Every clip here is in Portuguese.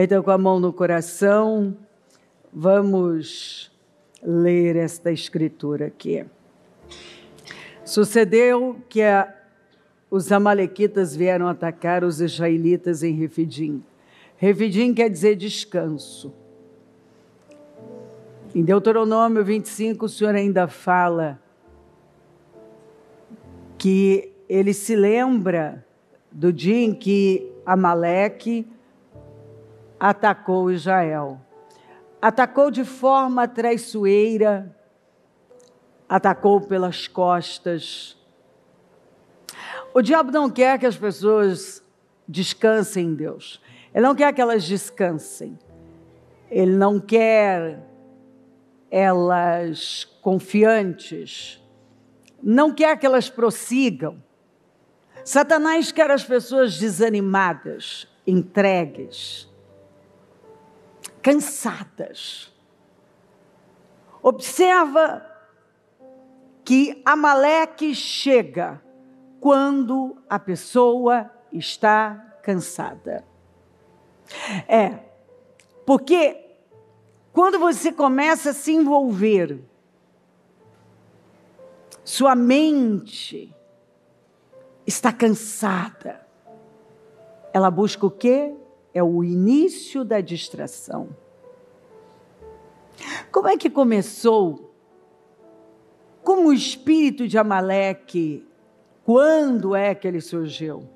Então, com a mão no coração, vamos ler esta escritura aqui. Sucedeu que os amalequitas vieram atacar os israelitas em Refidim. Refidim quer dizer descanso. Em Deuteronômio 25, o Senhor ainda fala que ele se lembra do dia em que Amaleque atacou Israel. Atacou de forma traiçoeira, atacou pelas costas. O diabo não quer que as pessoas descansem em Deus. Ele não quer que elas descansem. Ele não quer elas confiantes. Não quer que elas prossigam. Satanás quer as pessoas desanimadas, entregues, cansadas. Observa que Amaleque chega quando a pessoa está cansada. Porque quando você começa a se envolver, sua mente está cansada. Ela busca o quê? É o início da distração. Como é que começou? Como o espírito de Amaleque, quando é que ele surgiu?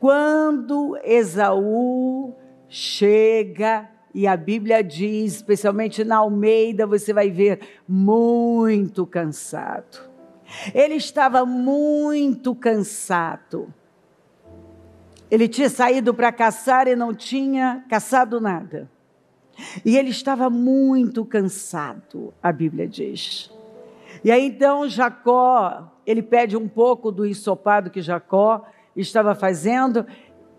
Quando Esaú chega, e a Bíblia diz, especialmente na Almeida, você vai ver, muito cansado. Ele estava muito cansado. Ele tinha saído para caçar e não tinha caçado nada. E ele estava muito cansado, a Bíblia diz. E aí então Jacó, ele pede um pouco do ensopado que Jacó estava fazendo.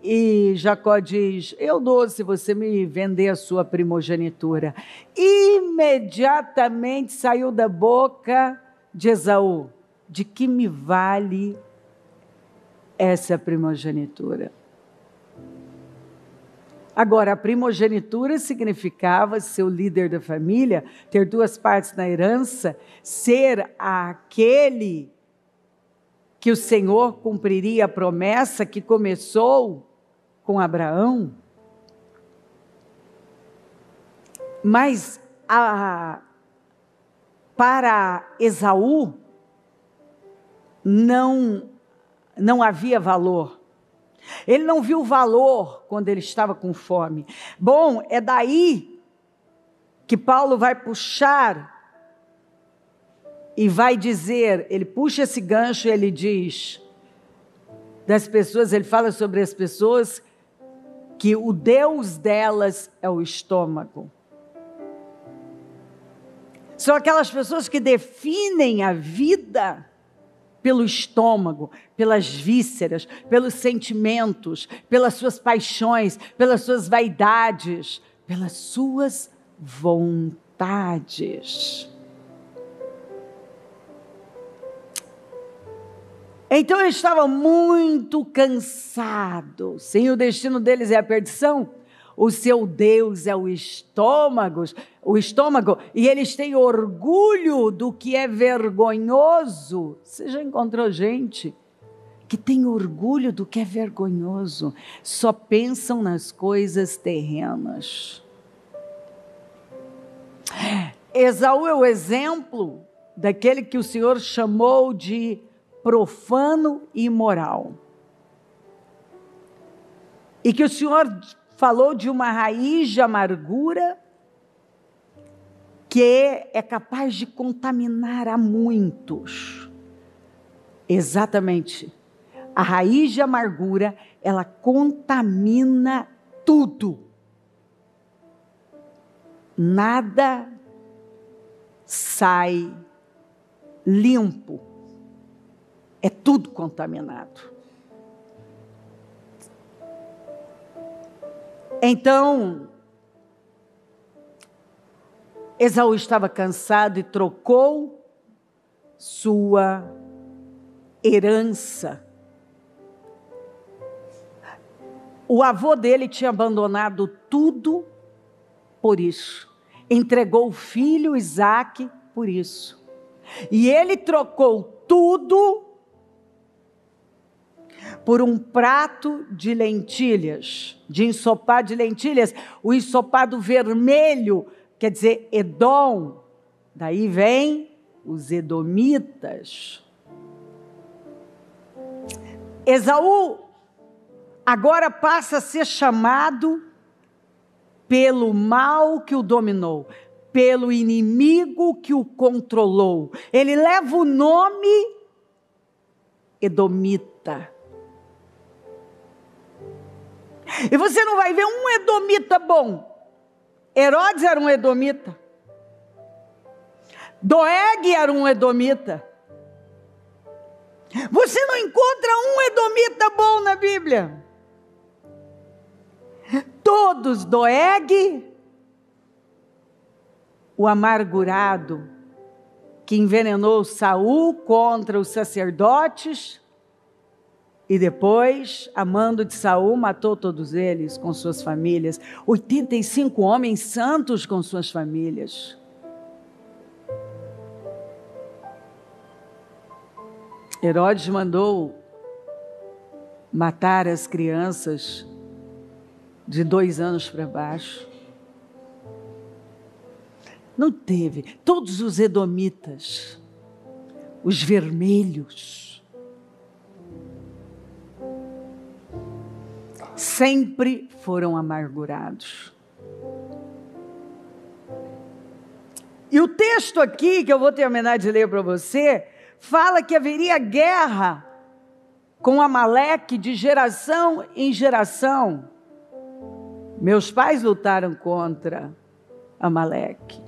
E Jacó diz, eu dou se você me vender a sua primogenitura. Imediatamente saiu da boca de Esaú, de que me vale essa primogenitura? Agora, a primogenitura significava ser o líder da família, ter duas partes na herança, ser aquele que o Senhor cumpriria a promessa que começou com Abraão. Mas para Esaú não havia valor. Ele não viu valor quando ele estava com fome. Bom, é daí que Paulo vai puxar e vai dizer, ele puxa esse gancho e ele diz das pessoas, ele fala sobre as pessoas que o Deus delas é o estômago. São aquelas pessoas que definem a vida pelo estômago, pelas vísceras, pelos sentimentos, pelas suas paixões, pelas suas vaidades, pelas suas vontades. Então ele estava muito cansado. Sim, o destino deles é a perdição. O seu Deus é o estômago, e eles têm orgulho do que é vergonhoso. Você já encontrou gente que tem orgulho do que é vergonhoso? Só pensam nas coisas terrenas. Esaú é o exemplo daquele que o Senhor chamou de profano e imoral. E que o Senhor falou de uma raiz de amargura que é capaz de contaminar a muitos. Exatamente. A raiz de amargura, ela contamina tudo. Nada sai limpo. É tudo contaminado. Então, Esaú estava cansado e trocou sua herança O avô dele tinha abandonado tudo por isso. Entregou o filho Isaque por isso. E ele trocou tudo por um prato de lentilhas, de ensopado de lentilhas. O ensopado vermelho, quer dizer, Edom. Daí vem os edomitas. Esaú agora passa a ser chamado pelo mal que o dominou, pelo inimigo que o controlou. Ele leva o nome edomita. E você não vai ver um edomita bom. Herodes era um edomita. Doeg era um edomita. Você não encontra um edomita bom na Bíblia. Todos, Doeg, o amargurado, que envenenou Saul contra os sacerdotes, e depois, amando de Saul, matou todos eles com suas famílias. 85 homens santos com suas famílias. Herodes mandou matar as crianças de 2 anos para baixo. Não teve. Todos os edomitas, os vermelhos, sempre foram amargurados. E o texto aqui, que eu vou terminar de ler para você, fala que haveria guerra com Amaleque de geração em geração. Meus pais lutaram contra Amaleque.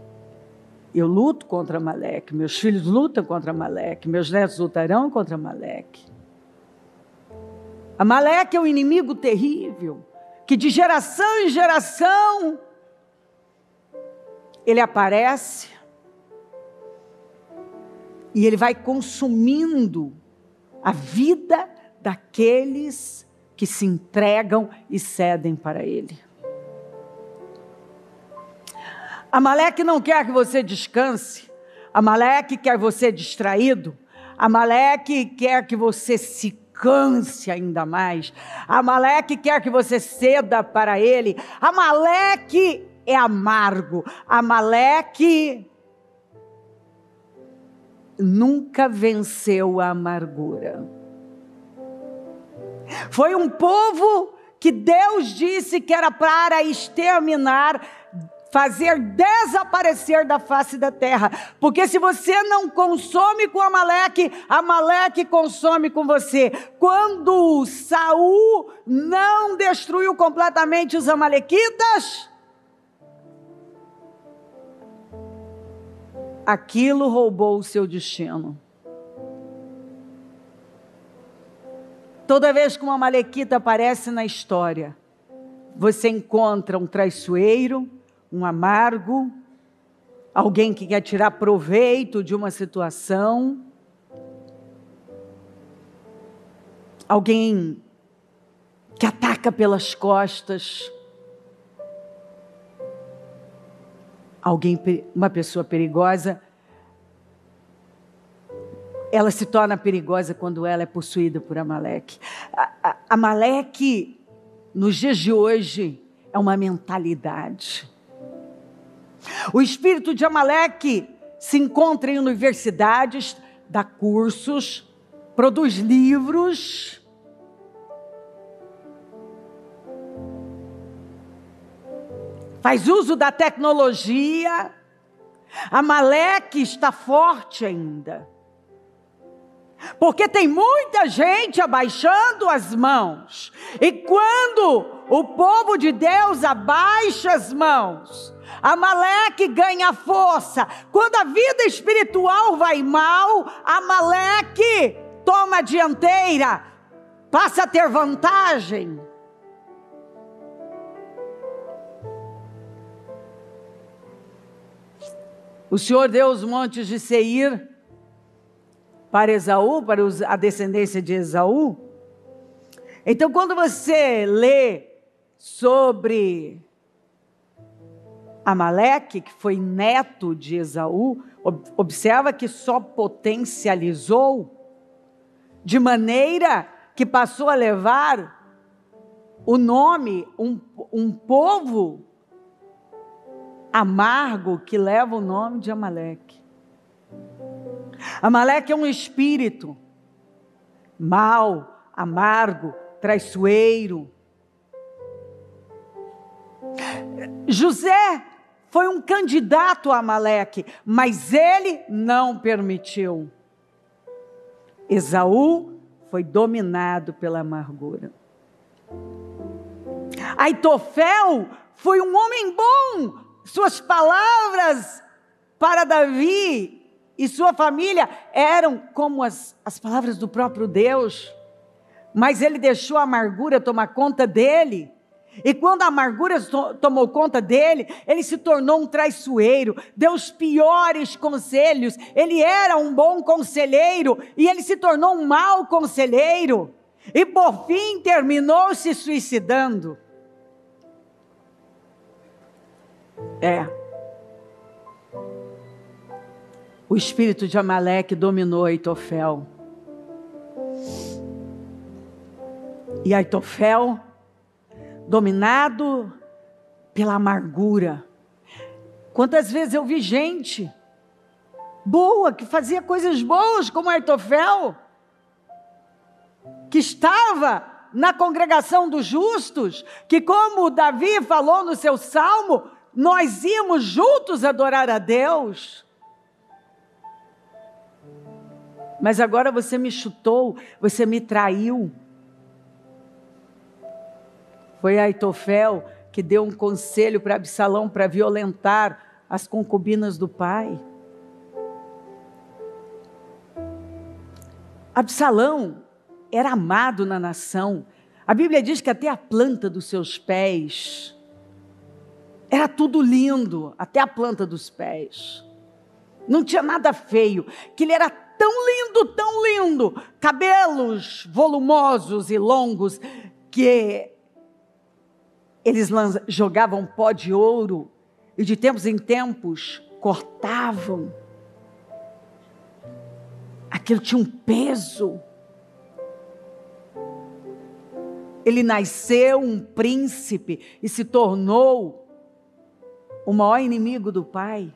Eu luto contra Amaleque. Meus filhos lutam contra Amaleque. Meus netos lutarão contra Amaleque. Amaleque é um inimigo terrível, que de geração em geração ele aparece e ele vai consumindo a vida daqueles que se entregam e cedem para ele. Amaleque não quer que você descanse. Amaleque quer você distraído. Amaleque quer que você se canse ainda mais. Amaleque quer que você ceda para ele. Amaleque é amargo. Amaleque nunca venceu a amargura. Foi um povo que Deus disse que era para exterminar, fazer desaparecer da face da terra, porque se você não consome com Amaleque, Amaleque consome com você. Quando Saul não destruiu completamente os amalequitas, aquilo roubou o seu destino. Toda vez que um amalequita aparece na história, você encontra um traiçoeiro, um amargo, alguém que quer tirar proveito de uma situação, alguém que ataca pelas costas, uma pessoa perigosa. Ela se torna perigosa quando ela é possuída por Amaleque. Amaleque, nos dias de hoje, é uma mentalidade. O espírito de Amaleque se encontra em universidades, dá cursos, produz livros. Faz uso da tecnologia. Amaleque está forte ainda. Porque tem muita gente abaixando as mãos. E quando o povo de Deus abaixa as mãos, Amaleque ganha força. Quando a vida espiritual vai mal, Amaleque toma a dianteira, passa a ter vantagem. O Senhor deu os montes de Seir para Esaú, para a descendência de Esaú. Então, quando você lê sobre Amaleque, que foi neto de Esaú, observa que só potencializou, de maneira que passou a levar o nome, um povo amargo que leva o nome de Amaleque. Amaleque é um espírito mau, amargo, traiçoeiro. José foi um candidato a Amaleque, mas ele não permitiu. Esaú foi dominado pela amargura. Aitofel foi um homem bom. Suas palavras para Davi e sua família eram como as palavras do próprio Deus. Mas ele deixou a amargura tomar conta dele. E quando a amargura tomou conta dele, ele se tornou um traiçoeiro, deu os piores conselhos. Ele era um bom conselheiro e ele se tornou um mau conselheiro. E por fim terminou se suicidando. O espírito de Amaleque dominou Aitofel. E Aitofel, dominado pela amargura. Quantas vezes eu vi gente boa, que fazia coisas boas, como Aitofel, que estava na congregação dos justos, que como Davi falou no seu salmo, nós íamos juntos adorar a Deus. Mas agora você me chutou, você me traiu. Foi Aitofel que deu um conselho para Absalão para violentar as concubinas do pai. Absalão era amado na nação. A Bíblia diz que até a planta dos seus pés era tudo lindo, até a planta dos pés. Não tinha nada feio, que ele era tão lindo, cabelos volumosos e longos, que eles jogavam pó de ouro e de tempos em tempos cortavam. Aquilo tinha um peso. Ele nasceu um príncipe e se tornou o maior inimigo do pai.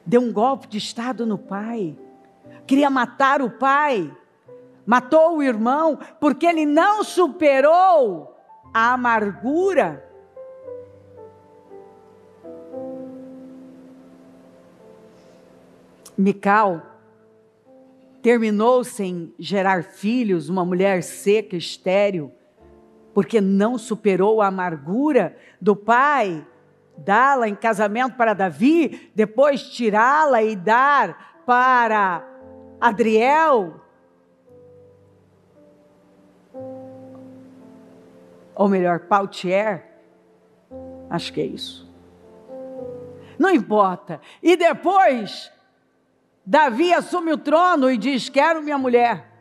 Deu um golpe de estado no pai. Queria matar o pai. Matou o irmão porque ele não superou a amargura. Mical terminou sem gerar filhos, uma mulher seca, estéril, porque não superou a amargura do pai, dá-la em casamento para Davi, depois tirá-la e dar para Adriel. Ou melhor, Paltier, acho que é isso. Não importa. E depois, Davi assume o trono e diz: quero minha mulher.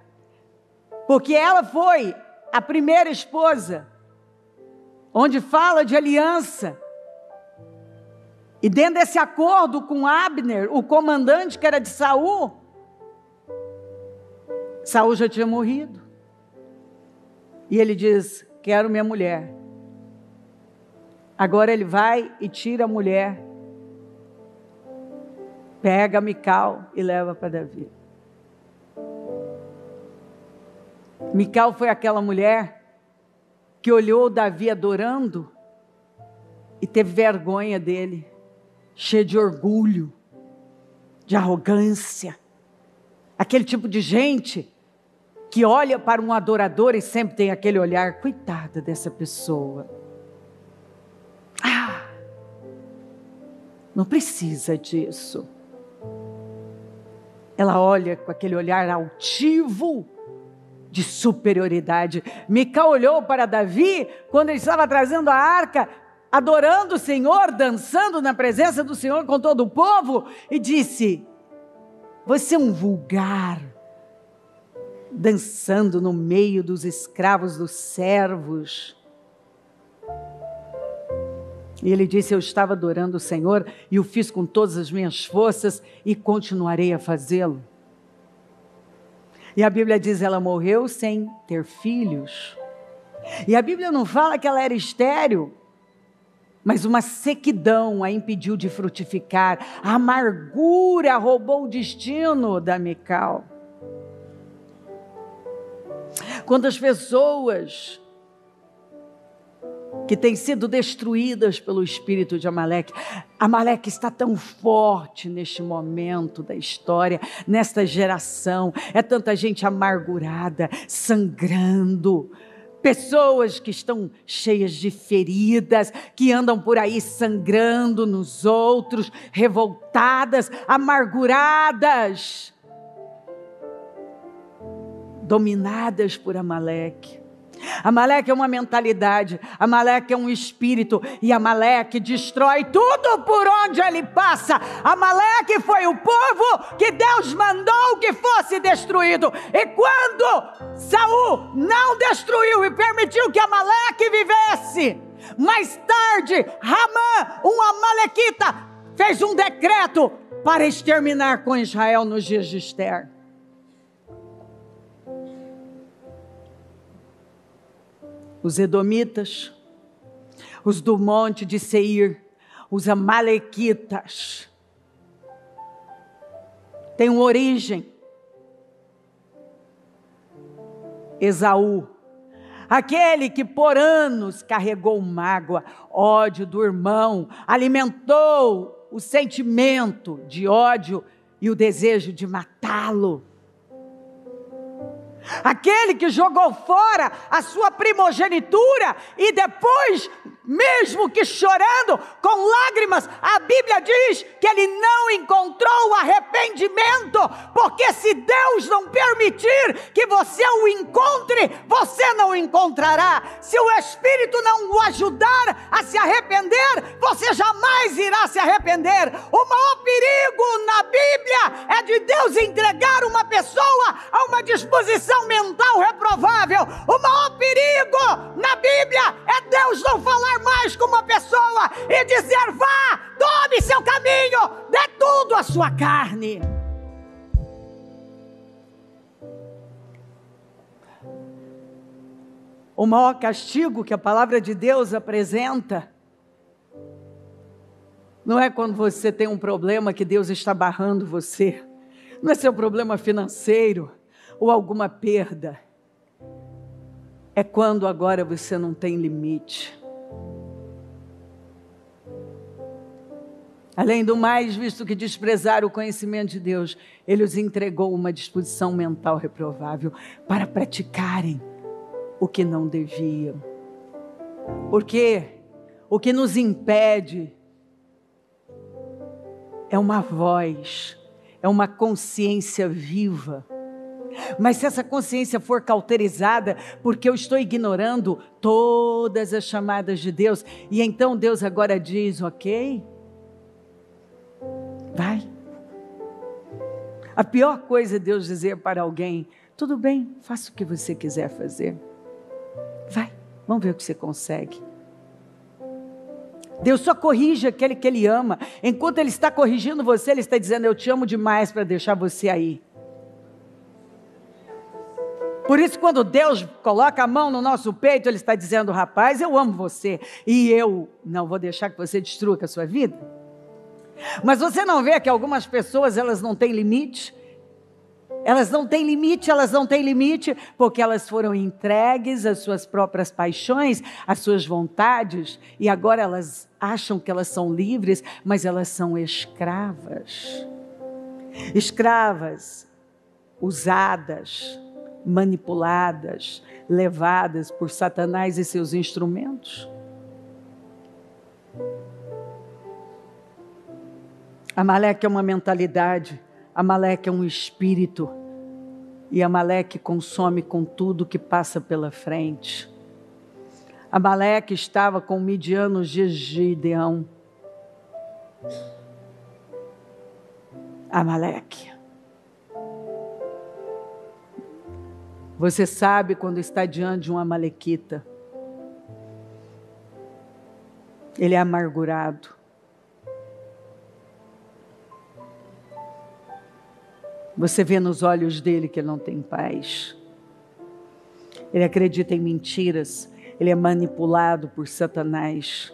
Porque ela foi a primeira esposa, onde fala de aliança. E dentro desse acordo com Abner, o comandante que era de Saul, Saul já tinha morrido. E ele diz: quero minha mulher. Agora ele vai e tira a mulher, pega Mical e leva para Davi. Mical foi aquela mulher que olhou Davi adorando e teve vergonha dele, cheia de orgulho, de arrogância. Aquele tipo de gente que olha para um adorador e sempre tem aquele olhar: coitada dessa pessoa. Não precisa disso. Ela olha com aquele olhar altivo de superioridade. Mical olhou para Davi quando ele estava trazendo a arca, adorando o Senhor, dançando na presença do Senhor com todo o povo, e disse: você é um vulgar, dançando no meio dos escravos, dos servos. E ele disse: eu estava adorando o Senhor e o fiz com todas as minhas forças e continuarei a fazê-lo. E a Bíblia diz: ela morreu sem ter filhos. E a Bíblia não fala que ela era estéril, mas uma sequidão a impediu de frutificar. A amargura roubou o destino da Mical. Quantas pessoas que têm sido destruídas pelo espírito de Amaleque. Amaleque está tão forte neste momento da história, nesta geração. É tanta gente amargurada, sangrando. Pessoas que estão cheias de feridas, que andam por aí sangrando nos outros, revoltadas, amarguradas, dominadas por Amaleque. Amaleque é uma mentalidade, Amaleque é um espírito, e Amaleque destrói tudo por onde ele passa. Amaleque foi o povo que Deus mandou que fosse destruído, e quando Saul não destruiu e permitiu que Amaleque vivesse, mais tarde Ramã, um amalequita, fez um decreto para exterminar com Israel nos dias de Ester. Os edomitas, os do monte de Seir, os amalequitas, têm uma origem. Esaú, aquele que por anos carregou mágoa, ódio do irmão, alimentou o sentimento de ódio e o desejo de matá-lo. Aquele que jogou fora a sua primogenitura e depois, mesmo que chorando, com lágrimas, a Bíblia diz que ele não encontrou arrependimento, porque se Deus não permitir que você o encontre, você não o encontrará. Se o Espírito não o ajudar a se arrepender, você jamais irá se arrepender. O maior perigo na Bíblia é de Deus entregar uma pessoa a uma disposição mental reprovável. O maior perigo na Bíblia é Deus não falar mais com uma pessoa e dizer: vá, tome seu caminho, dê tudo à sua carne. O maior castigo que a palavra de Deus apresenta não é quando você tem um problema que Deus está barrando você, não é seu problema financeiro ou alguma perda, é quando agora você não tem limite. Além do mais, visto que desprezaram o conhecimento de Deus, Ele os entregou uma disposição mental reprovável para praticarem o que não deviam. Porque o que nos impede é uma voz, é uma consciência viva. Mas se essa consciência for cauterizada, porque eu estou ignorando todas as chamadas de Deus, e então Deus agora diz: ok, vai. A pior coisa é Deus dizer para alguém: tudo bem, faça o que você quiser fazer, vai, vamos ver o que você consegue. Deus só corrige aquele que Ele ama. Enquanto Ele está corrigindo você, Ele está dizendo: eu te amo demais para deixar você aí. Por isso, quando Deus coloca a mão no nosso peito, Ele está dizendo: rapaz, eu amo você, e eu não vou deixar que você destrua a sua vida. Mas você não vê que algumas pessoas, elas não têm limite? Elas não têm limite, porque elas foram entregues às suas próprias paixões, às suas vontades, e agora elas acham que elas são livres, mas elas são escravas. Escravas, usadas, manipuladas, levadas por Satanás e seus instrumentos. Amaleque é uma mentalidade, Amaleque é um espírito, e Amaleque consome com tudo que passa pela frente. Amaleque estava com Midian nos dias de Gideão. Amaleque. Você sabe quando está diante de um amalequita. Ele é amargurado. Você vê nos olhos dele que ele não tem paz. Ele acredita em mentiras. Ele é manipulado por Satanás.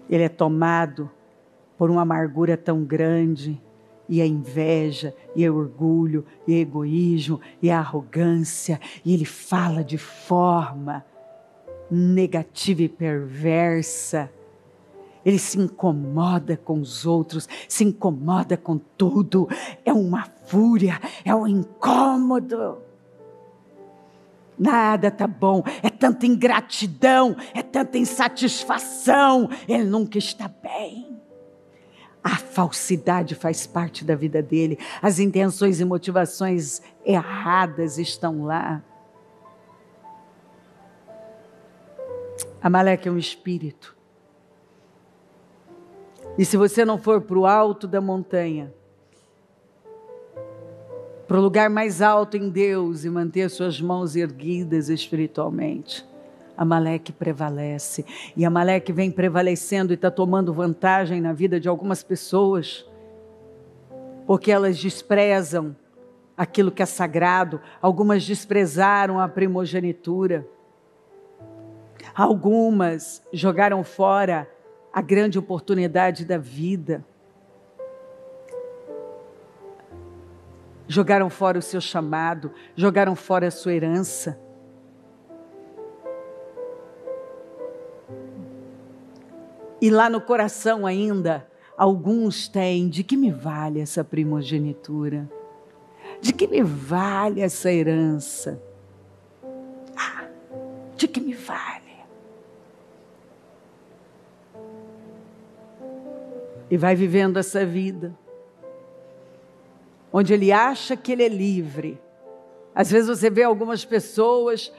Ele é tomado por uma amargura tão grande. E a inveja, e o orgulho, e o egoísmo, e a arrogância. E ele fala de forma negativa e perversa. Ele se incomoda com os outros, se incomoda com tudo. É uma fúria, é um incômodo. Nada tá bom, é tanta ingratidão, é tanta insatisfação. Ele nunca está bem. A falsidade faz parte da vida dele. As intenções e motivações erradas estão lá. Amaleque é um espírito. E se você não for para o alto da montanha, para o lugar mais alto em Deus e manter suas mãos erguidas espiritualmente, Amaleque prevalece. E Amaleque vem prevalecendo e está tomando vantagem na vida de algumas pessoas, porque elas desprezam aquilo que é sagrado. Algumas desprezaram a primogenitura. Algumas jogaram fora a grande oportunidade da vida. Jogaram fora o seu chamado, jogaram fora a sua herança. E lá no coração ainda, alguns têm: de que me vale essa primogenitura? De que me vale essa herança? De que me vale? E vai vivendo essa vida, onde ele acha que ele é livre. Às vezes você vê algumas pessoas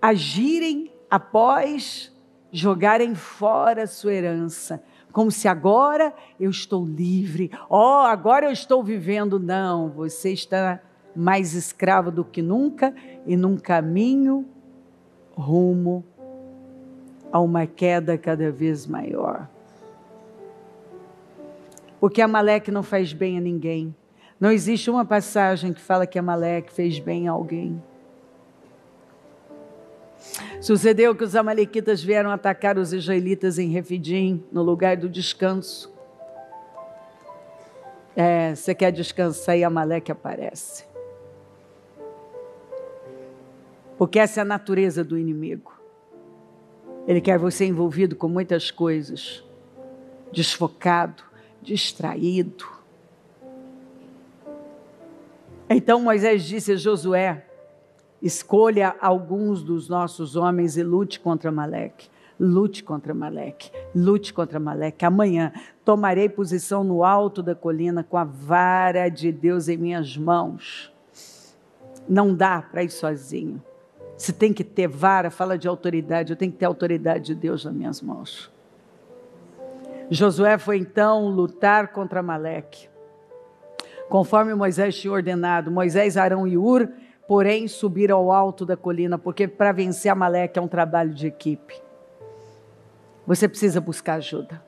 agirem após jogarem fora a sua herança, como se agora eu estou livre, agora eu estou vivendo. Não, você está mais escravo do que nunca e num caminho rumo a uma queda cada vez maior. Porque Amaleque não faz bem a ninguém. Não existe uma passagem que fala que Amaleque fez bem a alguém. Sucedeu que os amalequitas vieram atacar os israelitas em Refidim, no lugar do descanso. Você quer descansar e Amaleque aparece. Porque essa é a natureza do inimigo. Ele quer você envolvido com muitas coisas, desfocado, distraído. Então Moisés disse a Josué: escolha alguns dos nossos homens e lute contra Amaleque. Lute contra Amaleque. Lute contra Amaleque. Amanhã tomarei posição no alto da colina com a vara de Deus em minhas mãos. Não dá para ir sozinho. Se tem que ter vara, fala de autoridade. Eu tenho que ter a autoridade de Deus nas minhas mãos. Josué foi então lutar contra Amaleque, conforme Moisés tinha ordenado. Moisés, Arão e Hur, porém, subiram ao alto da colina, porque para vencer Amaleque é um trabalho de equipe. Você precisa buscar ajuda,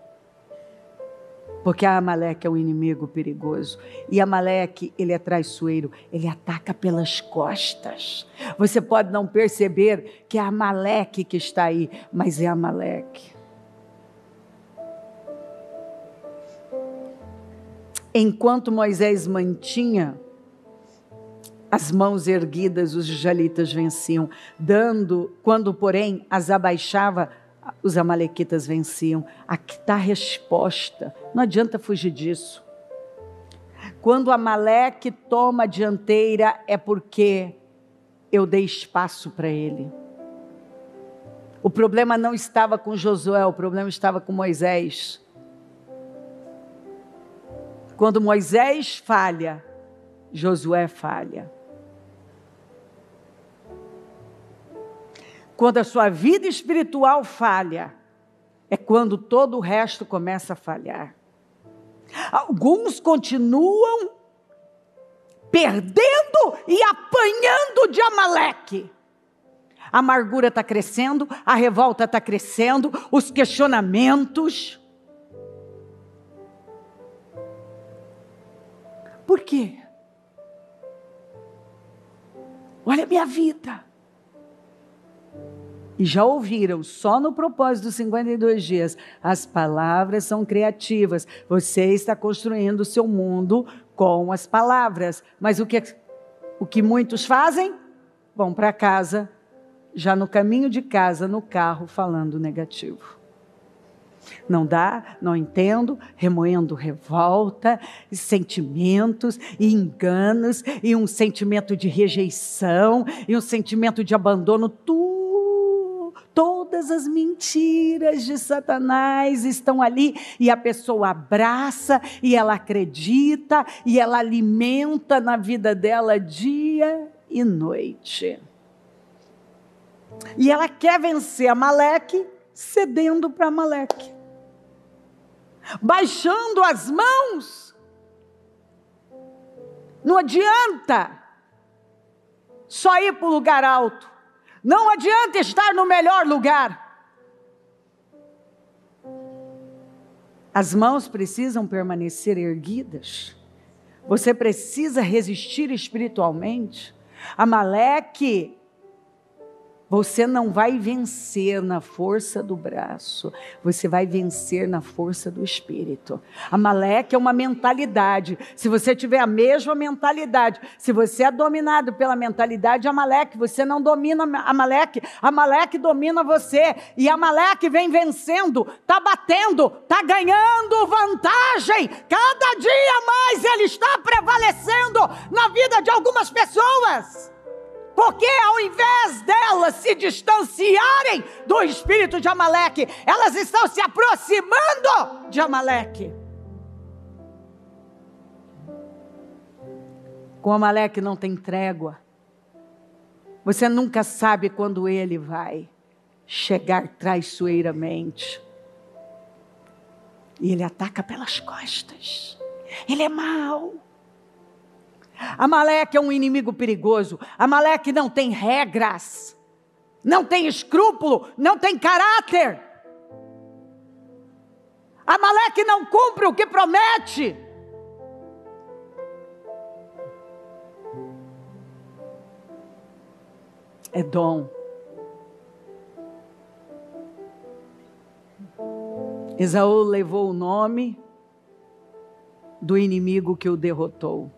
porque Amaleque é um inimigo perigoso. E Amaleque, ele é traiçoeiro, ele ataca pelas costas. Você pode não perceber que é Amaleque que está aí, mas é Amaleque. Enquanto Moisés mantinha as mãos erguidas, os israelitas venciam. Quando, porém, as abaixava, os amalequitas venciam. Aqui está a resposta. Não adianta fugir disso. Quando Amaleque toma a dianteira, é porque eu dei espaço para ele. O problema não estava com Josué, o problema estava com Moisés. Quando Moisés falha, Josué falha. Quando a sua vida espiritual falha, é quando todo o resto começa a falhar. Alguns continuam perdendo e apanhando de Amaleque. A amargura está crescendo, a revolta está crescendo, os questionamentos. Por quê? Olha a minha vida. E já ouviram, só no propósito dos 52 dias, as palavras são criativas. Você está construindo o seu mundo com as palavras. Mas o que muitos fazem? Vão para casa, já no caminho de casa, no carro, falando negativo. Não dá, não entendo, remoendo revolta, sentimentos e enganos, e um sentimento de rejeição, e um sentimento de abandono, todas as mentiras de Satanás estão ali, e a pessoa abraça, e ela acredita, e ela alimenta na vida dela dia e noite. E ela quer vencer Amaleque, cedendo para Amaleque, baixando as mãos. Não adianta só ir para o lugar alto, não adianta estar no melhor lugar. As mãos precisam permanecer erguidas, você precisa resistir espiritualmente. Amaleque, você não vai vencer na força do braço, você vai vencer na força do espírito. Amaleque é uma mentalidade. Se você tiver a mesma mentalidade, se você é dominado pela mentalidade de Amaleque, você não domina Amaleque, Amaleque domina você. E Amaleque vem vencendo, está batendo, está ganhando vantagem. Cada dia mais ele está prevalecendo na vida de algumas pessoas. Porque ao invés delas se distanciarem do espírito de Amaleque, elas estão se aproximando de Amaleque. Com Amaleque não tem trégua. Você nunca sabe quando ele vai chegar traiçoeiramente. E ele ataca pelas costas. Ele é mau. Amaleque é um inimigo perigoso. Amaleque não tem regras, não tem escrúpulo, não tem caráter. Amaleque não cumpre o que promete. Edom. Esaú levou o nome do inimigo que o derrotou.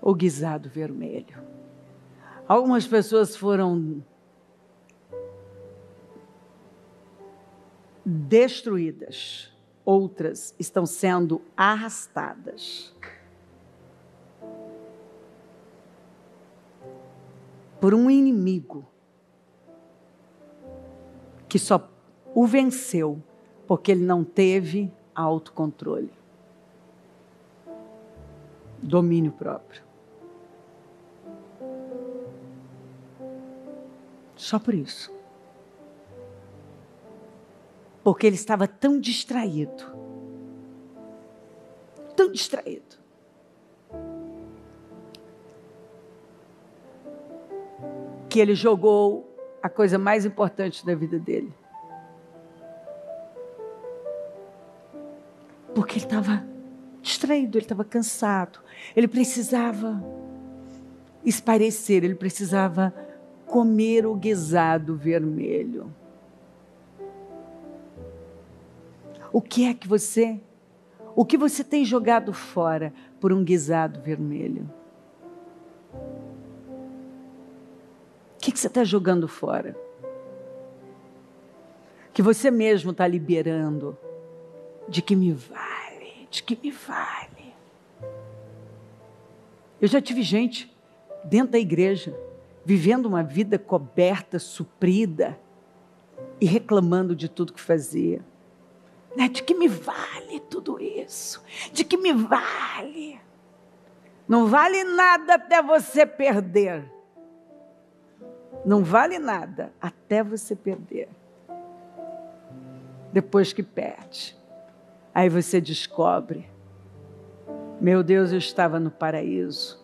O guisado vermelho. Algumas pessoas foram destruídas, outras estão sendo arrastadas por um inimigo que só o venceu porque ele não teve autocontrole, domínio próprio. Só por isso. Porque ele estava tão distraído. Tão distraído. Que ele jogou a coisa mais importante da vida dele. Porque ele estava distraído, ele estava cansado. Ele precisava espairecer, ele precisava comer o guisado vermelho. O que você tem jogado fora por um guisado vermelho? O que você está jogando fora? Que você mesmo está liberando. De que me vale, de que me vale. Eu já tive gente dentro da igreja vivendo uma vida coberta, suprida, e reclamando de tudo que fazia. De que me vale tudo isso? De que me vale? Não vale nada até você perder. Não vale nada até você perder. Depois que perde, aí você descobre, meu Deus, eu estava no paraíso.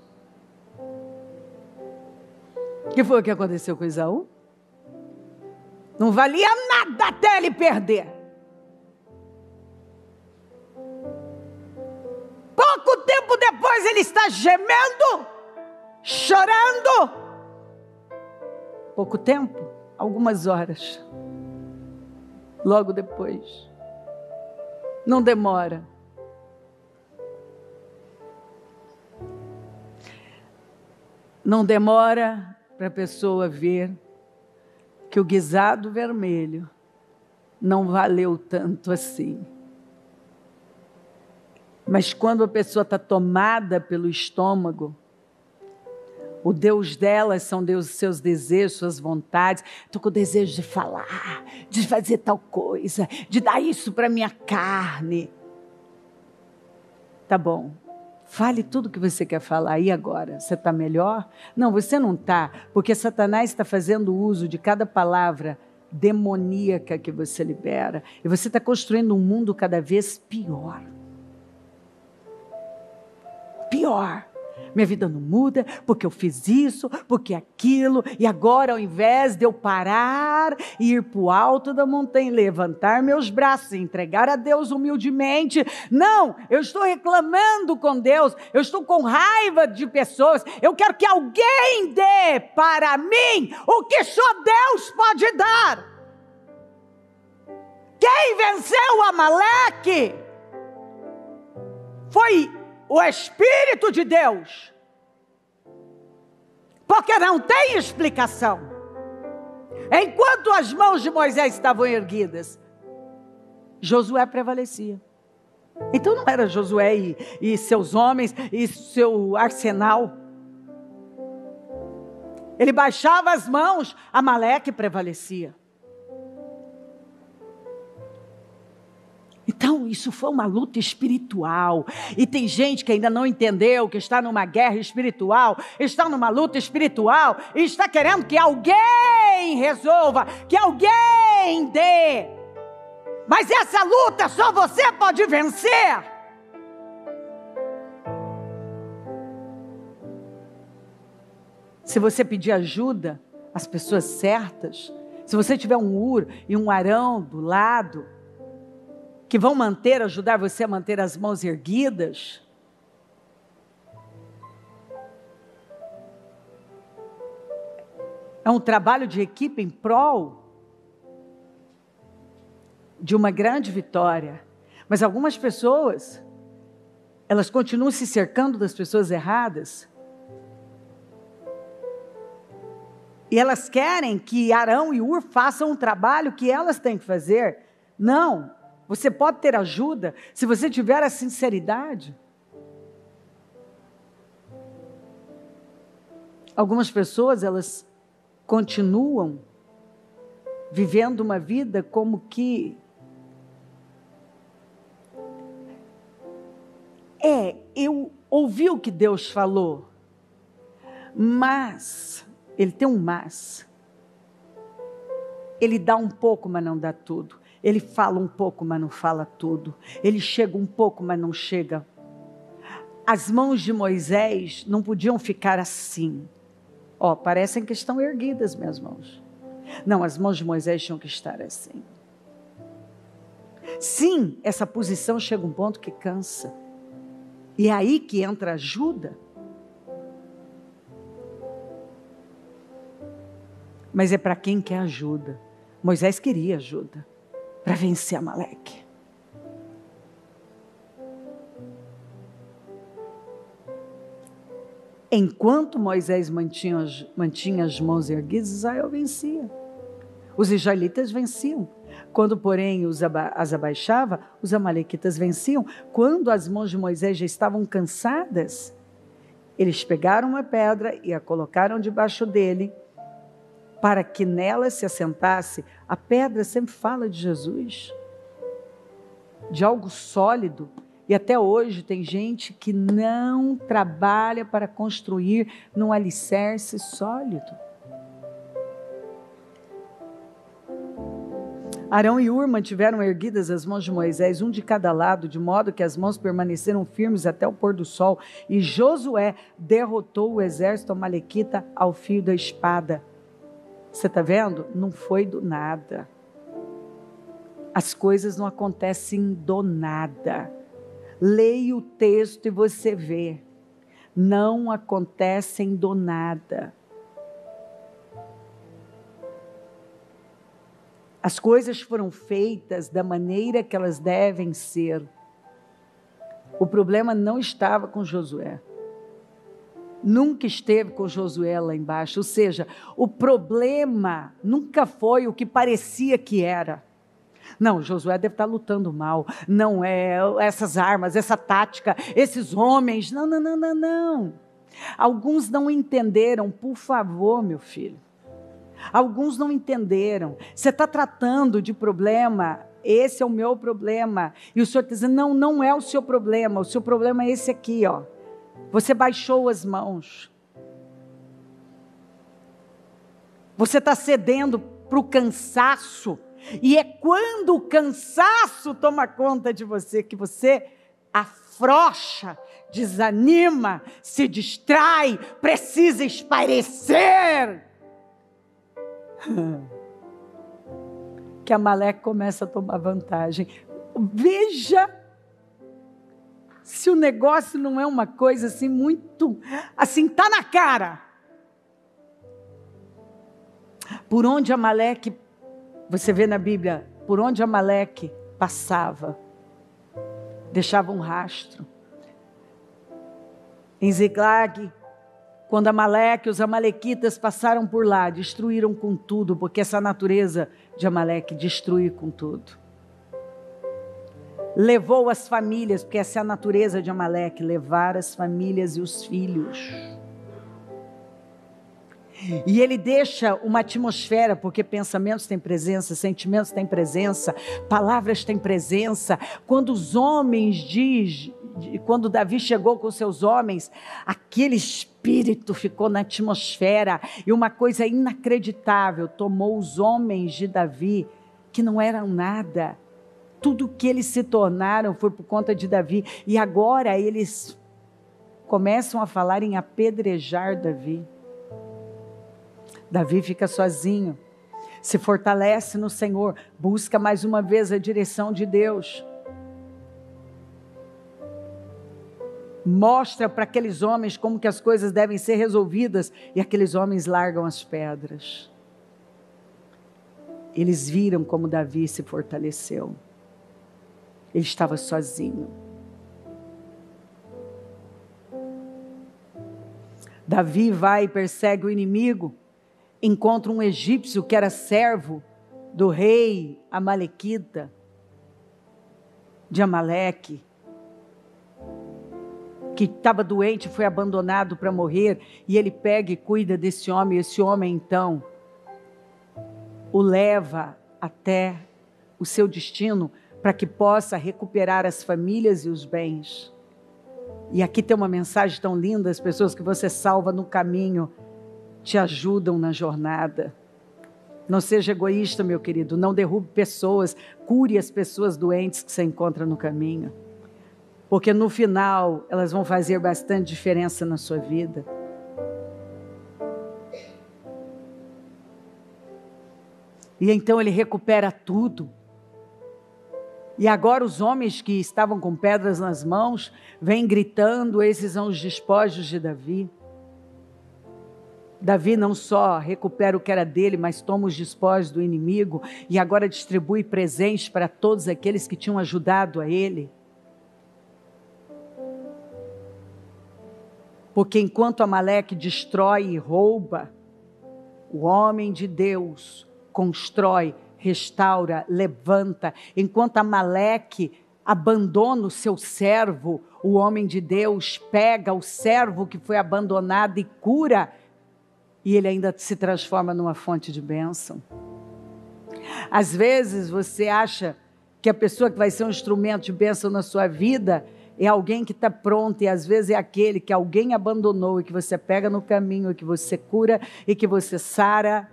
O que foi que aconteceu com Esaú? Não valia nada até ele perder. Pouco tempo depois ele está gemendo, chorando. Pouco tempo, algumas horas. Logo depois. Não demora. Não demora para a pessoa ver que o guisado vermelho não valeu tanto assim. Mas quando a pessoa está tomada pelo estômago, o Deus dela são Deus, seus desejos, suas vontades. Estou com o desejo de falar, de fazer tal coisa, de dar isso para minha carne. Tá bom. Fale tudo que você quer falar. E agora? Você está melhor? Não, você não está, porque Satanás está fazendo uso de cada palavra demoníaca que você libera. E você está construindo um mundo cada vez pior. Pior. Minha vida não muda, porque eu fiz isso, porque aquilo, e agora ao invés de eu parar e ir para o alto da montanha, levantar meus braços e entregar a Deus humildemente, não, eu estou reclamando com Deus, eu estou com raiva de pessoas, eu quero que alguém dê para mim o que só Deus pode dar. Quem venceu Amaleque foi o Espírito de Deus, porque não tem explicação. Enquanto as mãos de Moisés estavam erguidas, Josué prevalecia. Então não era Josué e seus homens e seu arsenal. Ele baixava as mãos, Amaleque prevalecia. Então, isso foi uma luta espiritual. E tem gente que ainda não entendeu que está numa guerra espiritual, está numa luta espiritual e está querendo que alguém resolva, que alguém dê. Mas essa luta só você pode vencer. Se você pedir ajuda às pessoas certas, se você tiver um Ur e um Arão do lado, que vão ajudar você a manter as mãos erguidas. É um trabalho de equipe em prol de uma grande vitória. Mas algumas pessoas, elas continuam se cercando das pessoas erradas. E elas querem que Arão e Ur façam um trabalho que elas têm que fazer. Não. Você pode ter ajuda se você tiver a sinceridade. Algumas pessoas, elas continuam vivendo uma vida como que... eu ouvi o que Deus falou, mas, ele tem um mas. Ele dá um pouco, mas não dá tudo. Ele fala um pouco, mas não fala tudo. Ele chega um pouco, mas não chega. As mãos de Moisés não podiam ficar assim. Parecem que estão erguidas minhas mãos. Não, as mãos de Moisés tinham que estar assim. Sim, essa posição chega a um ponto que cansa. E é aí que entra ajuda. Mas é para quem quer ajuda. Moisés queria ajuda para vencer Amaleque. Enquanto Moisés mantinha as mãos erguidas, Israel vencia. Os israelitas venciam. Quando, porém, as abaixava, os amalequitas venciam. Quando as mãos de Moisés já estavam cansadas, eles pegaram uma pedra e a colocaram debaixo dele, para que nela se assentasse. A pedra sempre fala de Jesus, de algo sólido. E até hoje tem gente que não trabalha para construir num alicerce sólido. Arão e Ur mantiveram erguidas as mãos de Moisés, um de cada lado, de modo que as mãos permaneceram firmes até o pôr do sol. E Josué derrotou o exército amalequita ao fio da espada. Você está vendo? Não foi do nada. As coisas não acontecem do nada. Leia o texto e você vê. Não acontecem do nada. As coisas foram feitas da maneira que elas devem ser. O problema não estava com Josué. Nunca esteve com Josué lá embaixo. Ou seja, o problema nunca foi o que parecia que era. Não, Josué deve estar lutando mal. Não é essas armas, essa tática, esses homens. Não, não, não, não, não. Alguns não entenderam, por favor, meu filho. Alguns não entenderam. Você está tratando de problema, esse é o meu problema. E o Senhor está dizendo, não, não é o seu problema é esse aqui, ó. Você baixou as mãos. Você está cedendo para o cansaço. E é quando o cansaço toma conta de você, que você afrouxa, desanima, se distrai, precisa espairecer. Que Amaleque começa a tomar vantagem. Veja se o negócio não é uma coisa assim muito, assim, tá na cara. Por onde Amaleque, você vê na Bíblia, por onde Amaleque passava, deixava um rastro. Em Ziklag, quando Amaleque, os amalequitas passaram por lá, destruíram com tudo, porque essa natureza de Amaleque, destruir com tudo. Levou as famílias, porque essa é a natureza de Amaleque, levar as famílias e os filhos. E ele deixa uma atmosfera, porque pensamentos têm presença, sentimentos têm presença, palavras têm presença. Quando os homens quando Davi chegou com seus homens, aquele espírito ficou na atmosfera, e uma coisa inacreditável, tomou os homens de Davi, que não eram nada, tudo que eles se tornaram foi por conta de Davi, e agora eles começam a falar em apedrejar Davi. Davi fica sozinho, se fortalece no Senhor, busca mais uma vez a direção de Deus. Mostra para aqueles homens como que as coisas devem ser resolvidas, e aqueles homens largam as pedras. Eles viram como Davi se fortaleceu. Ele estava sozinho. Davi vai e persegue o inimigo, encontra um egípcio que era servo do rei amalequita, de Amaleque, que estava doente, foi abandonado para morrer, e ele pega e cuida desse homem. Esse homem então o leva até o seu destino, para que possa recuperar as famílias e os bens. E aqui tem uma mensagem tão linda: as pessoas que você salva no caminho te ajudam na jornada. Não seja egoísta, meu querido, não derrube pessoas, cure as pessoas doentes que você encontra no caminho, porque no final elas vão fazer bastante diferença na sua vida. E então ele recupera tudo. E agora os homens que estavam com pedras nas mãos vêm gritando: esses são os despojos de Davi. Davi não só recupera o que era dele, mas toma os despojos do inimigo e agora distribui presentes para todos aqueles que tinham ajudado a ele. Porque enquanto Amaleque destrói e rouba, o homem de Deus constrói, restaura, levanta. Enquanto Amaleque abandona o seu servo, o homem de Deus pega o servo que foi abandonado e cura, e ele ainda se transforma numa fonte de bênção. Às vezes você acha que a pessoa que vai ser um instrumento de bênção na sua vida é alguém que está pronto, e às vezes é aquele que alguém abandonou e que você pega no caminho, e que você cura, e que você sara,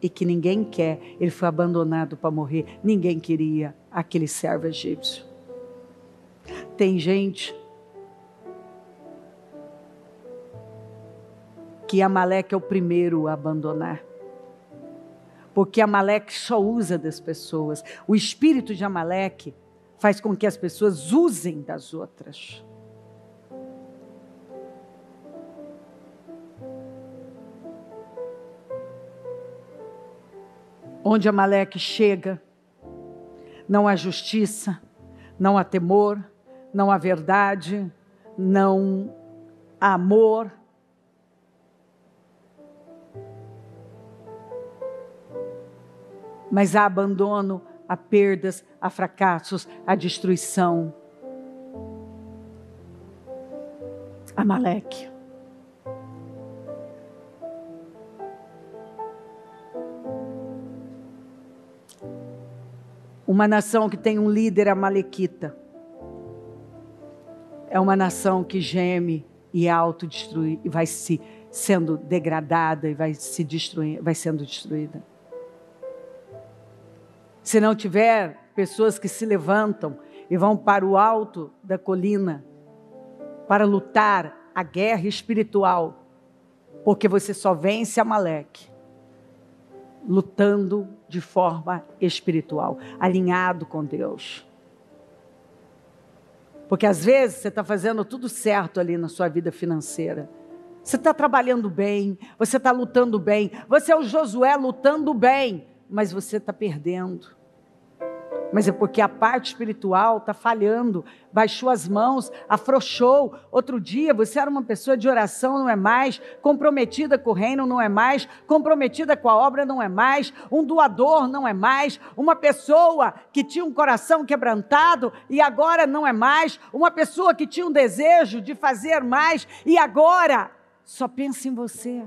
e que ninguém quer. Ele foi abandonado para morrer. Ninguém queria aquele servo egípcio. Tem gente que Amaleque é o primeiro a abandonar. porque Amaleque só usa das pessoas. O espírito de Amaleque faz com que as pessoas usem das outras. Onde Amaleque chega, não há justiça, não há temor, não há verdade, não há amor. Mas há abandono, há perdas, há fracassos, há destruição. Amaleque. Uma nação que tem um líder amalequita é uma nação que geme e é autodestrui e vai se sendo degradada e vai se destruindo, vai sendo destruída. Se não tiver pessoas que se levantam e vão para o alto da colina para lutar a guerra espiritual, porque você só vence Amaleque lutando de forma espiritual, alinhado com Deus. Porque às vezes você está fazendo tudo certo ali na sua vida financeira. Você está trabalhando bem, você está lutando bem, você é o Josué lutando bem, mas você está perdendo. Mas é porque a parte espiritual está falhando, baixou as mãos, afrouxou. Outro dia você era uma pessoa de oração, não é mais, comprometida com o reino, não é mais, comprometida com a obra, não é mais, um doador, não é mais, uma pessoa que tinha um coração quebrantado e agora não é mais, uma pessoa que tinha um desejo de fazer mais e agora só pensa em você.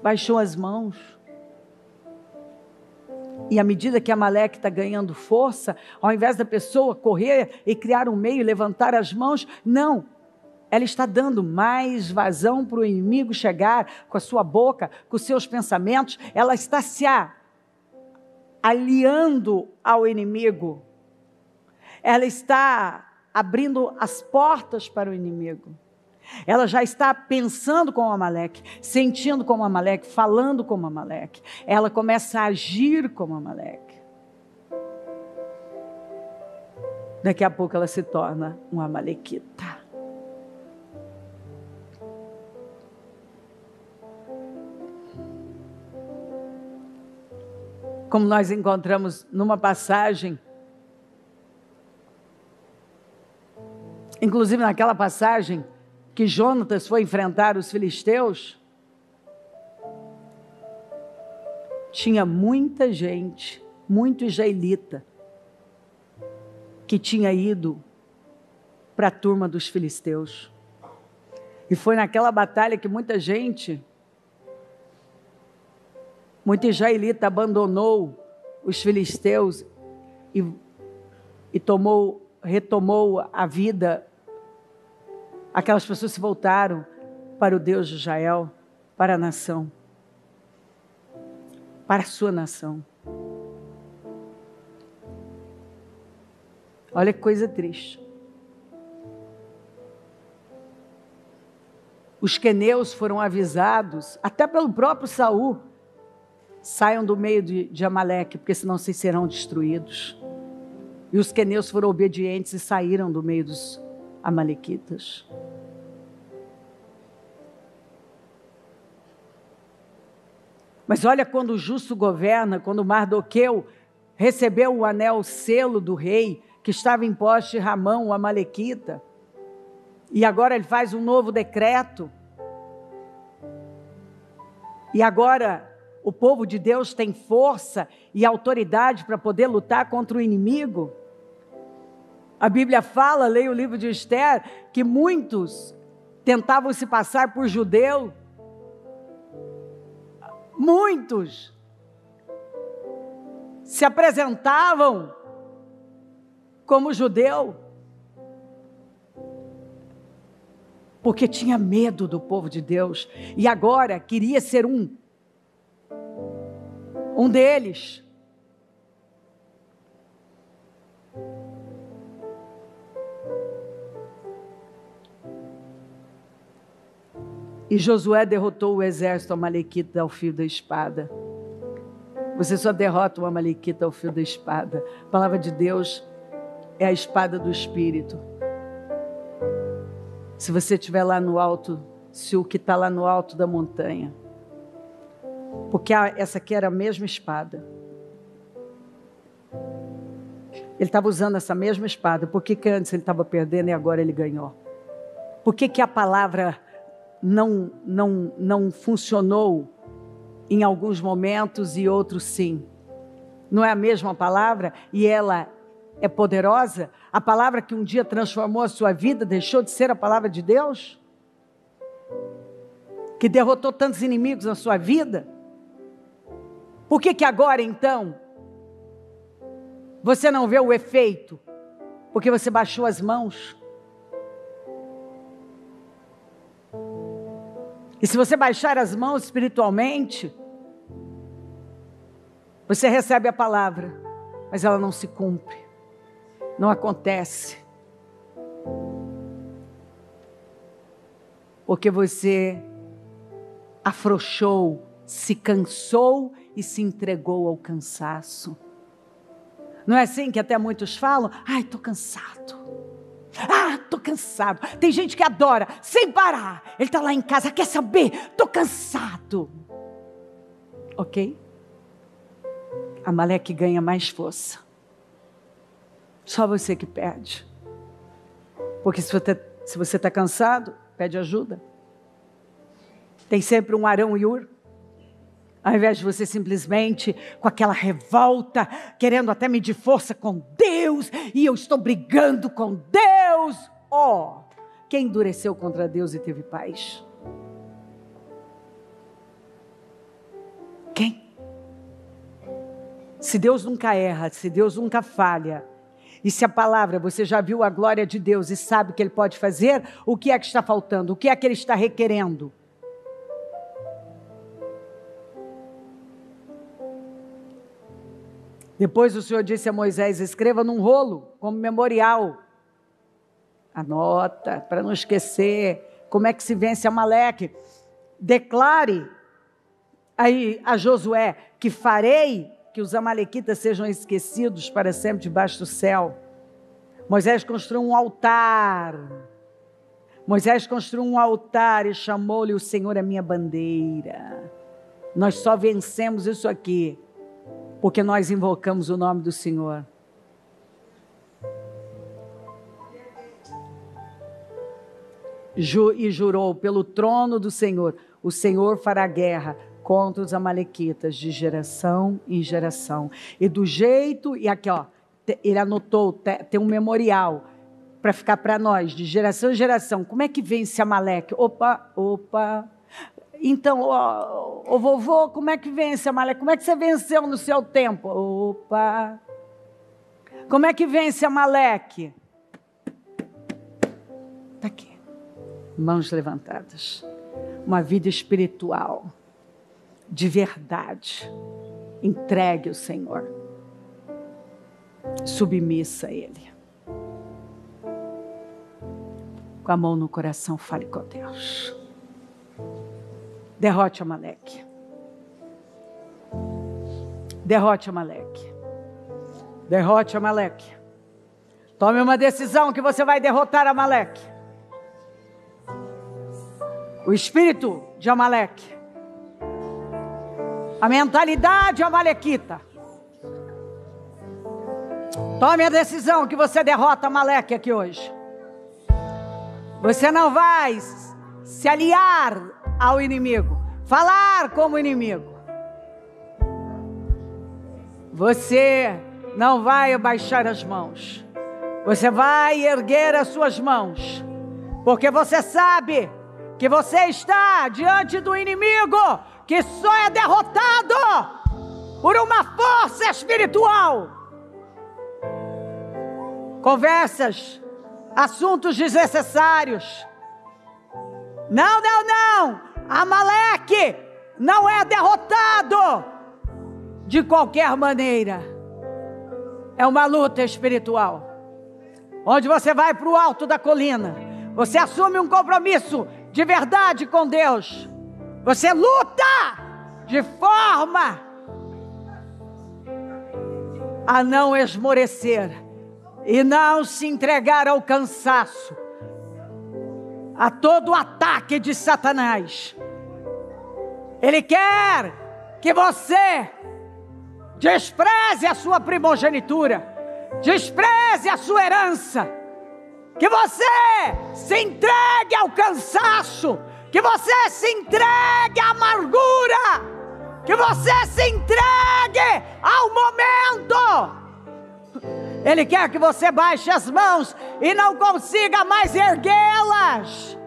Baixou as mãos. E à medida que Amaleque está ganhando força, ao invés da pessoa correr e criar um meio, levantar as mãos, não. Ela está dando mais vazão para o inimigo chegar com a sua boca, com os seus pensamentos. Ela está se aliando ao inimigo. Ela está abrindo as portas para o inimigo. Ela já está pensando como Amaleque, sentindo como Amaleque, falando como Amaleque. Ela começa a agir como Amaleque. Daqui a pouco ela se torna um amalequita. Como nós encontramos numa passagem, inclusive naquela passagem, que Jonatas foi enfrentar os filisteus, tinha muita gente, muito israelita, que tinha ido para a turma dos filisteus. E foi naquela batalha que muita gente, muito israelita abandonou os filisteus e retomou a vida. Aquelas pessoas se voltaram para o Deus de Israel, para a nação, para a sua nação. Olha que coisa triste. Os queneus foram avisados, até pelo próprio Saul, saiam do meio de Amaleque, porque senão vocês serão destruídos. E os queneus foram obedientes e saíram do meio dos amalequitas. Mas olha, quando o justo governa, quando Mardoqueu recebeu o anel, o selo do rei, que estava em posse de Ramão, o amalequita, e agora ele faz um novo decreto, e agora o povo de Deus tem força e autoridade para poder lutar contra o inimigo. A Bíblia fala, leia o livro de Esther, que muitos tentavam se passar por judeu. Muitos se apresentavam como judeu, porque tinha medo do povo de Deus, e agora queria ser um deles. E Josué derrotou o exército amalequita ao fio da espada. Você só derrota o amalequita ao fio da espada. A palavra de Deus é a espada do Espírito. Se você estiver lá no alto, se o que está lá no alto da montanha, porque essa aqui era a mesma espada. Ele estava usando essa mesma espada. Por que antes ele estava perdendo e agora ele ganhou? Por que a palavra não funcionou em alguns momentos e outros sim? Não é a mesma palavra e ela é poderosa? A palavra que um dia transformou a sua vida deixou de ser a palavra de Deus? Que derrotou tantos inimigos na sua vida? Por que agora então você não vê o efeito? Porque você baixou as mãos. E se você baixar as mãos espiritualmente, você recebe a palavra, mas ela não se cumpre, não acontece. Porque você afrouxou, se cansou e se entregou ao cansaço. Não é assim que até muitos falam? Ai, estou cansado. Estou cansado. Tem gente que adora, sem parar. Ele está lá em casa, quer saber? Estou cansado. Ok? Amaleque ganha mais força. Só você que perde. Porque se você está cansado, pede ajuda. Tem sempre um Arão e Ur. Ao invés de você simplesmente, com aquela revolta, querendo até medir força com Deus, e eu estou brigando com Deus. Quem endureceu contra Deus e teve paz? Quem? Se Deus nunca erra, se Deus nunca falha, e se a palavra, você já viu a glória de Deus e sabe o que Ele pode fazer, o que é que está faltando? O que é que Ele está requerendo? Depois o Senhor disse a Moisés, escreva num rolo, como memorial. Anota, para não esquecer, como é que se vence Amaleque. Declare aí a Josué, que farei que os amalequitas sejam esquecidos para sempre debaixo do céu. Moisés construiu um altar. Moisés construiu um altar e chamou-lhe o Senhor a minha bandeira. Nós só vencemos isso aqui porque nós invocamos o nome do Senhor. E jurou pelo trono do Senhor, o Senhor fará guerra contra os amalequitas de geração em geração. E do jeito, e aqui ele anotou, tem um memorial para ficar para nós, de geração em geração. Como é que vence Amaleque? Opa. Então, vovô, como é que vence Amaleque? Como é que você venceu no seu tempo? Opa! Como é que vence Amaleque? Está aqui. Mãos levantadas. Uma vida espiritual, de verdade, entregue ao Senhor. Submissa a Ele. Com a mão no coração, fale com Deus. Derrote Amaleque. Derrote Amaleque. Derrote Amaleque. Tome uma decisão que você vai derrotar Amaleque. O espírito de Amaleque. A mentalidade amalequita. Tome a decisão que você derrota Amaleque aqui hoje. Você não vai se aliar ao inimigo, falar como inimigo. Você não vai abaixar as mãos. Você vai erguer as suas mãos, porque você sabe que você está diante do inimigo que só é derrotado por uma força espiritual. Conversas, assuntos desnecessários. Não. Amaleque não é derrotado de qualquer maneira. É uma luta espiritual. Onde você vai para o alto da colina, você assume um compromisso de verdade com Deus, você luta de forma a não esmorecer e não se entregar ao cansaço, a todo ataque de Satanás. Ele quer que você despreze a sua primogenitura, despreze a sua herança, que você se entregue ao cansaço, que você se entregue à amargura, que você se entregue ao momento. Ele quer que você baixe as mãos e não consiga mais erguê-las.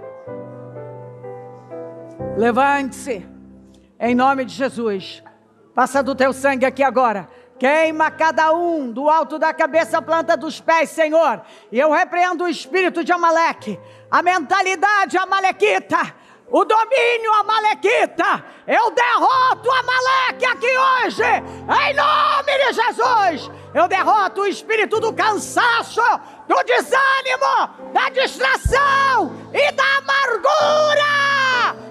Levante-se, em nome de Jesus. Passa do teu sangue aqui agora. Queima cada um, do alto da cabeça à planta dos pés, Senhor. E eu repreendo o espírito de Amaleque, a mentalidade amalequita, o domínio amalequita. Eu derroto Amaleque aqui hoje, em nome de Jesus. Eu derroto o espírito do cansaço, do desânimo, da distração e da amargura.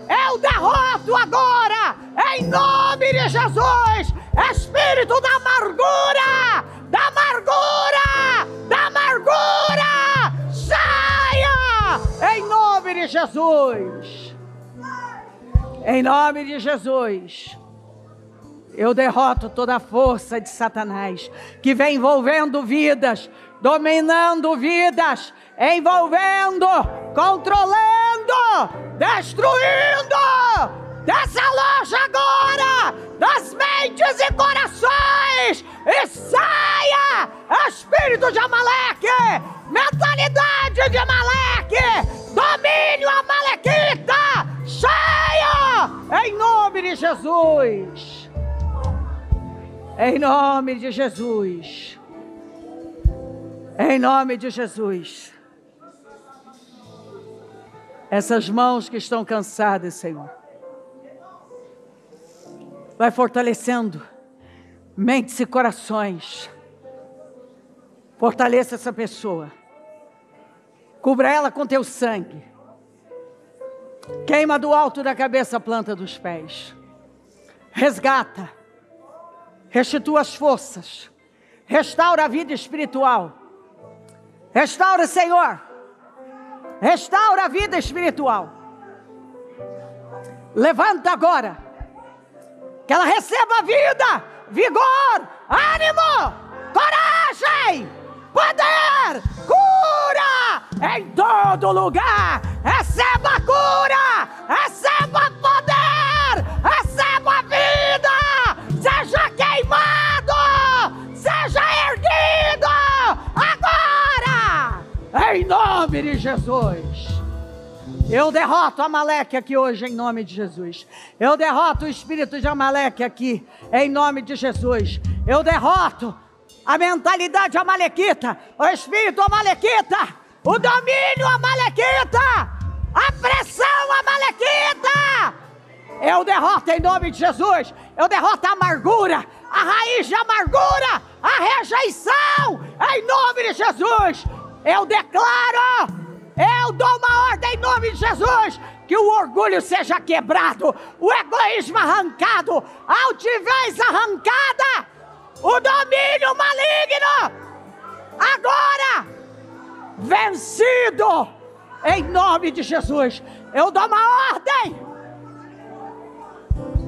Eu derroto agora, em nome de Jesus, espírito da amargura, da amargura, da amargura, saia, em nome de Jesus. Em nome de Jesus. Eu derroto toda a força de Satanás que vem envolvendo vidas, dominando vidas, envolvendo, controlando, destruindo. Dessa loja agora, das mentes e corações, e saia, espírito de Amaleque, mentalidade de Amaleque, domínio amalequita, saia, em nome de Jesus. Em nome de Jesus. Em nome de Jesus. Essas mãos que estão cansadas, Senhor, vai fortalecendo mentes e corações. Fortaleça essa pessoa. Cubra ela com teu sangue. Queima do alto da cabeça a planta dos pés. Resgata. Restitua as forças. Restaura a vida espiritual. Restaura, Senhor. Restaura a vida espiritual. Levanta agora. Que ela receba vida, vigor, ânimo, coragem, poder, cura em todo lugar. Receba cura, receba poder, receba vida. Seja queimado, seja erguido agora, em nome de Jesus. Eu derroto Amaleque aqui hoje, em nome de Jesus. Eu derroto o espírito de Amaleque aqui, em nome de Jesus. Eu derroto a mentalidade amalequita, o espírito amalequita, o domínio amalequita, a pressão amalequita. Eu derroto em nome de Jesus. Eu derroto a amargura, a raiz de amargura, a rejeição, em nome de Jesus. Eu declaro, eu dou uma ordem em nome de Jesus, que o orgulho seja quebrado, o egoísmo arrancado, a altivez arrancada, o domínio maligno, agora, vencido, em nome de Jesus. Eu dou uma ordem,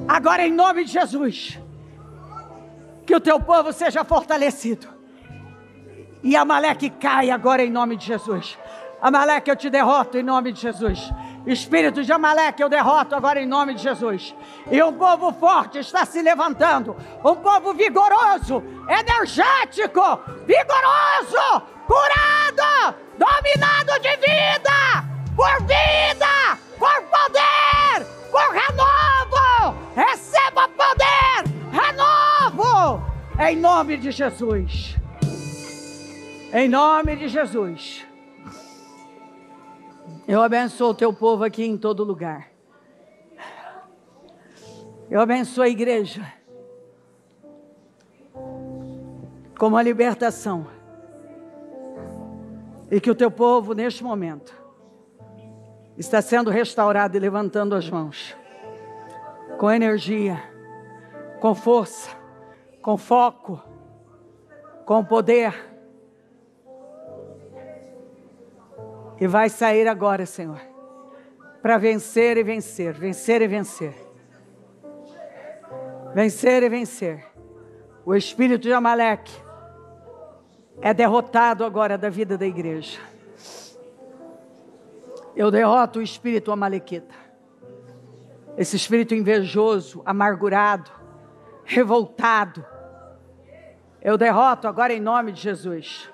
agora em nome de Jesus, que o teu povo seja fortalecido, e Amaleque cai agora em nome de Jesus. Amaleque, eu te derroto em nome de Jesus. Espírito de Amaleque, eu derroto agora em nome de Jesus. E um povo forte está se levantando. Um povo vigoroso, energético, vigoroso, curado, dominado de vida, por poder, por renovo. Receba poder, renovo, em nome de Jesus. Em nome de Jesus. Eu abençoo o teu povo aqui em todo lugar. Eu abençoo a igreja com uma libertação. E que o teu povo, neste momento, está sendo restaurado e levantando as mãos. Com energia, com força, com foco, com poder. E vai sair agora, Senhor, para vencer e vencer, vencer e vencer. Vencer e vencer. O espírito de Amaleque é derrotado agora da vida da igreja. Eu derroto o espírito amalequita. Esse espírito invejoso, amargurado, revoltado. Eu derroto agora em nome de Jesus.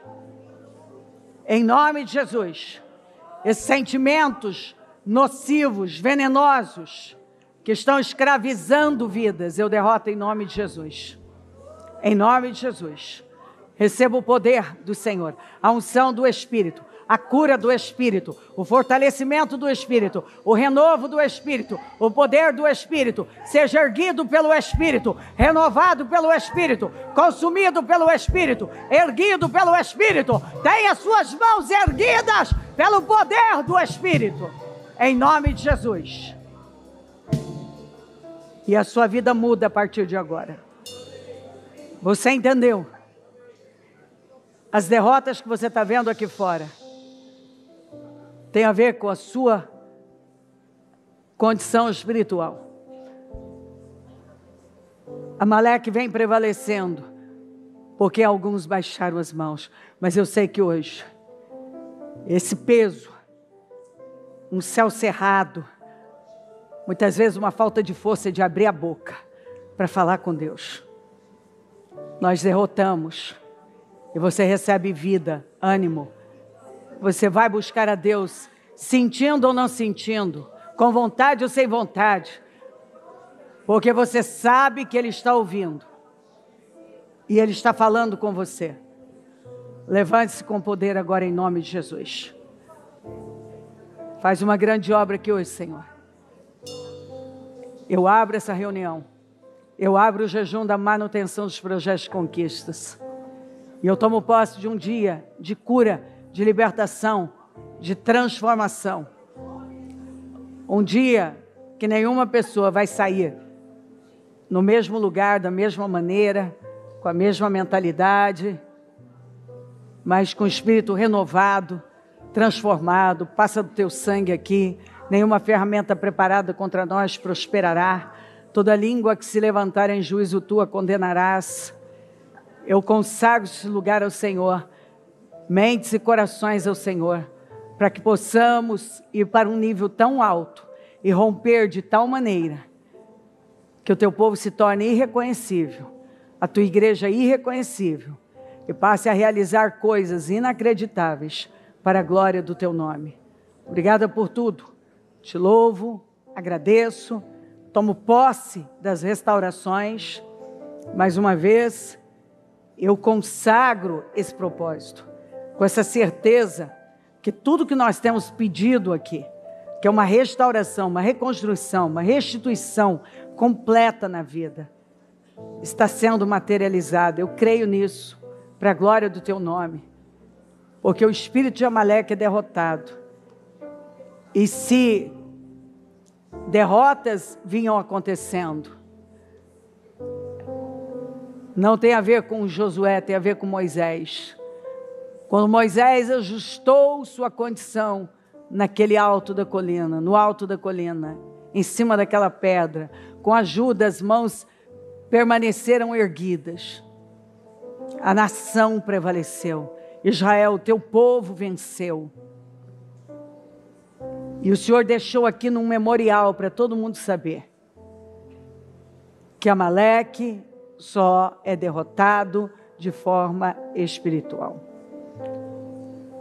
Em nome de Jesus. Esses sentimentos nocivos, venenosos, que estão escravizando vidas, eu derroto em nome de Jesus. Em nome de Jesus. Receba o poder do Senhor, a unção do Espírito, a cura do Espírito, o fortalecimento do Espírito, o renovo do Espírito, o poder do Espírito. Seja erguido pelo Espírito, renovado pelo Espírito, consumido pelo Espírito, erguido pelo Espírito. Tenha suas mãos erguidas pelo poder do Espírito, em nome de Jesus. E a sua vida muda a partir de agora. Você entendeu? As derrotas que você está vendo aqui fora tem a ver com a sua condição espiritual. Amaleque vem prevalecendo, porque alguns baixaram as mãos. Mas eu sei que hoje, esse peso, um céu cerrado, muitas vezes uma falta de força de abrir a boca para falar com Deus, nós derrotamos. E você recebe vida, ânimo. Você vai buscar a Deus, sentindo ou não sentindo, com vontade ou sem vontade, porque você sabe que Ele está ouvindo, e Ele está falando com você. Levante-se com poder agora em nome de Jesus. Faz uma grande obra aqui hoje, Senhor. Eu abro essa reunião, eu abro o jejum da manutenção dos projetos de conquistas, e eu tomo posse de um dia de cura, de libertação, de transformação. Um dia que nenhuma pessoa vai sair no mesmo lugar, da mesma maneira, com a mesma mentalidade, mas com o espírito renovado, transformado. Passa do teu sangue aqui. Nenhuma ferramenta preparada contra nós prosperará. Toda língua que se levantar em juízo tu a condenarás. Eu consagro esse lugar ao Senhor, mentes e corações ao Senhor, para que possamos ir para um nível tão alto e romper de tal maneira que o teu povo se torne irreconhecível, a tua igreja irreconhecível, e passe a realizar coisas inacreditáveis para a glória do teu nome. Obrigada por tudo. Te louvo, agradeço, tomo posse das restaurações. Mais uma vez, eu consagro esse propósito, com essa certeza que tudo que nós temos pedido aqui, que é uma restauração, uma reconstrução, uma restituição completa na vida, está sendo materializado. Eu creio nisso, para a glória do teu nome, porque o espírito de Amaleque é derrotado. E se derrotas vinham acontecendo, não tem a ver com Josué, tem a ver com Moisés. Quando Moisés ajustou sua condição naquele alto da colina, no alto da colina, em cima daquela pedra, com ajuda, as mãos permaneceram erguidas. A nação prevaleceu. Israel, teu povo venceu. E o Senhor deixou aqui num memorial para todo mundo saber que Amaleque só é derrotado de forma espiritual.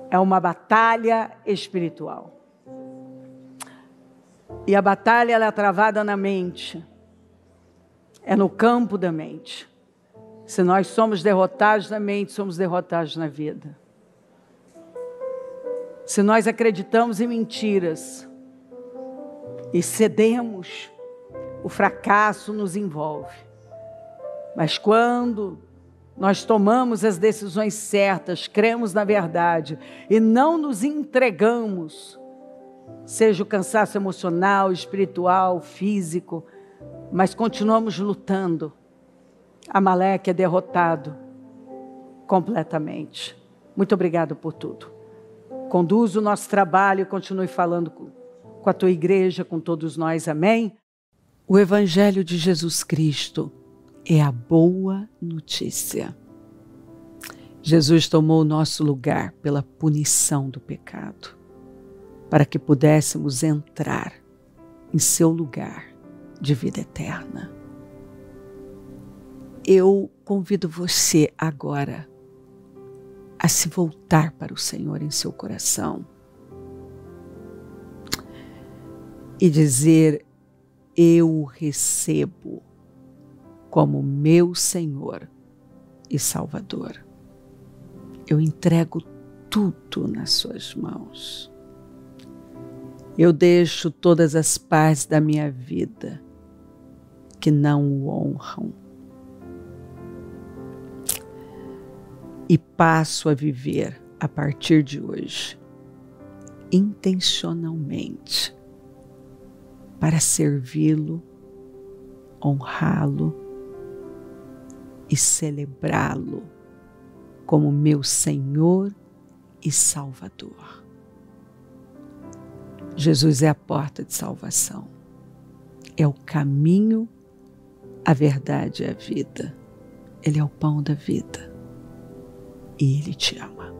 É uma batalha espiritual. E a batalha ela é travada na mente. É no campo da mente. Se nós somos derrotados na mente, somos derrotados na vida. Se nós acreditamos em mentiras e cedemos, o fracasso nos envolve. Mas quando nós tomamos as decisões certas, cremos na verdade e não nos entregamos seja o cansaço emocional, espiritual, físico, mas continuamos lutando. Amaleque é derrotado completamente. Muito obrigado por tudo. Conduza o nosso trabalho e continue falando com a tua igreja, com todos nós. Amém? O Evangelho de Jesus Cristo é a boa notícia. Jesus tomou o nosso lugar pela punição do pecado, para que pudéssemos entrar em seu lugar de vida eterna. Eu convido você agora a se voltar para o Senhor em seu coração e dizer: eu o recebo como meu Senhor e Salvador. Eu entrego tudo nas suas mãos. Eu deixo todas as partes da minha vida que não o honram e passo a viver a partir de hoje intencionalmente para servi-lo, honrá-lo e celebrá-lo como meu Senhor e Salvador. Jesus é a porta de salvação, é o caminho, a verdade e a vida. Ele é o pão da vida e Ele te ama.